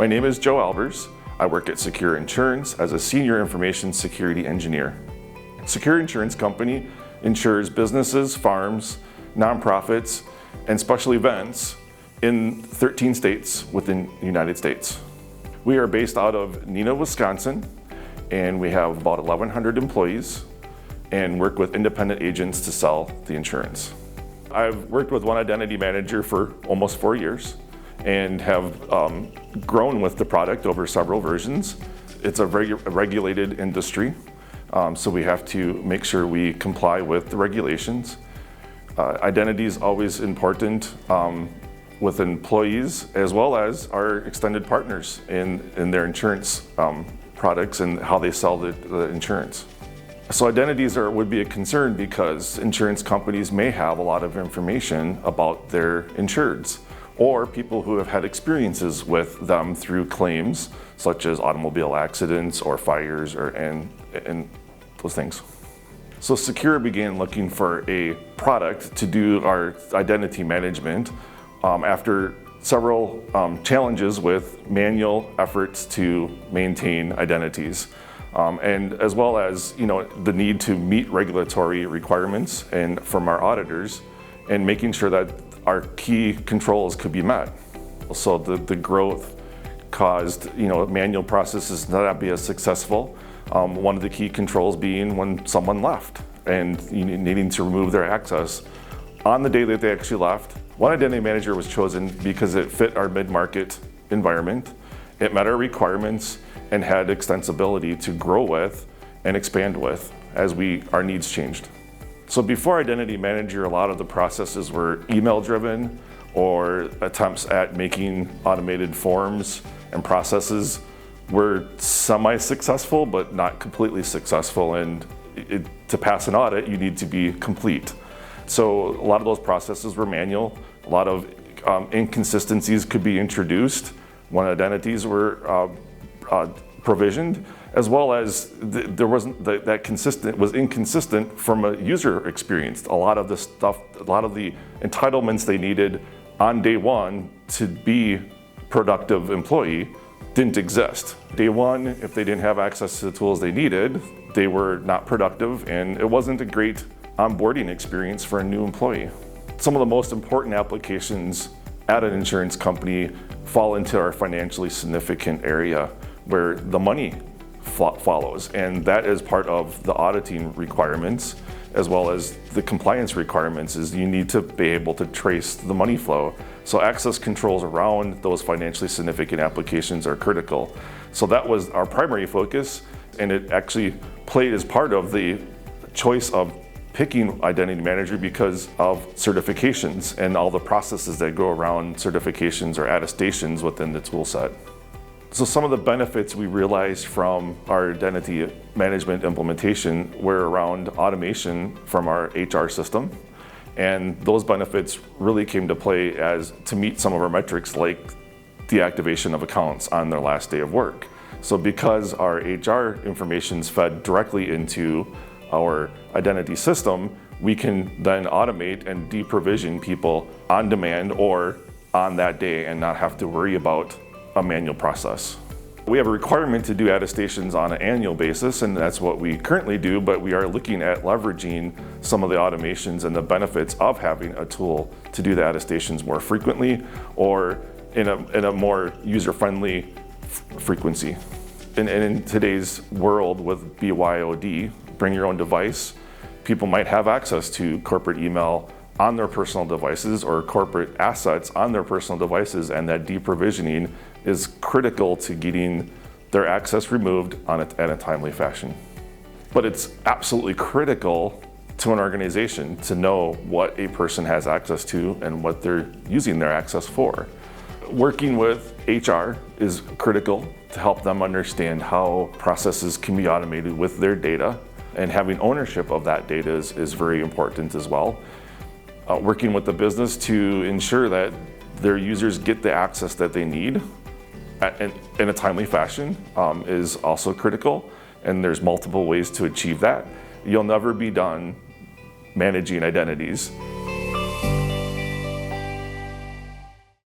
My name is Joe Albers. I work at Secure Insurance as a Senior Information Security Engineer. Secure Insurance Company insures businesses, farms, nonprofits, and special events in 13 states within the United States. We are based out of Neenah, Wisconsin, and we have about 1,100 employees and work with independent agents to sell the insurance. I've worked with one identity manager for almost 4 years and have grown with the product over several versions. It's a regulated industry, so we have to make sure we comply with the regulations. Identity is always important with employees as well as our extended partners in their insurance products and how they sell the insurance. So identities would be a concern because insurance companies may have a lot of information about their insureds or people who have had experiences with them through claims such as automobile accidents or fires and those things. So Secure began looking for a product to do our identity management after several challenges with manual efforts to maintain identities. And as well as the need to meet regulatory requirements and from our auditors and making sure that our key controls could be met. So the growth caused manual processes to not be as successful. One of the key controls being when someone left and needing to remove their access on the day that they actually left. One identity manager was chosen because it fit our mid-market environment, it met our requirements, and had extensibility to grow with and expand with as our needs changed. So before Identity Manager, a lot of the processes were email driven or attempts at making automated forms and processes were semi-successful but not completely successful, and to pass an audit you need to be complete. So a lot of those processes were manual, a lot of inconsistencies could be introduced when identities were provisioned, as well as there wasn't was inconsistent from a user experience. A lot of the entitlements they needed on day one to be productive employee didn't exist. Day one, if they didn't have access to the tools they needed, they were not productive, and it wasn't a great onboarding experience for a new employee. Some of the most important applications at an insurance company fall into our financially significant area where the money follows, and that is part of the auditing requirements as well as the compliance requirements. Is you need to be able to trace the money flow. So access controls around those financially significant applications are critical. So that was our primary focus, and it actually played as part of the choice of picking Identity Manager because of certifications and all the processes that go around certifications or attestations within the tool set. So some of the benefits we realized from our identity management implementation were around automation from our HR system. And those benefits really came to play to meet some of our metrics like deactivation of accounts on their last day of work. So because our HR information is fed directly into our identity system, we can then automate and deprovision people on demand or on that day and not have to worry about a manual process. We have a requirement to do attestations on an annual basis, and that's what we currently do, but we are looking at leveraging some of the automations and the benefits of having a tool to do the attestations more frequently or in a more user-friendly frequency. And in today's world with BYOD, bring your own device, people might have access to corporate email on their personal devices or corporate assets on their personal devices, and that deprovisioning is critical to getting their access removed in a timely fashion. But it's absolutely critical to an organization to know what a person has access to and what they're using their access for. Working with HR is critical to help them understand how processes can be automated with their data, and having ownership of that data is very important as well. Working with the business to ensure that their users get the access that they need in a timely fashion is also critical, and there's multiple ways to achieve that. You'll never be done managing identities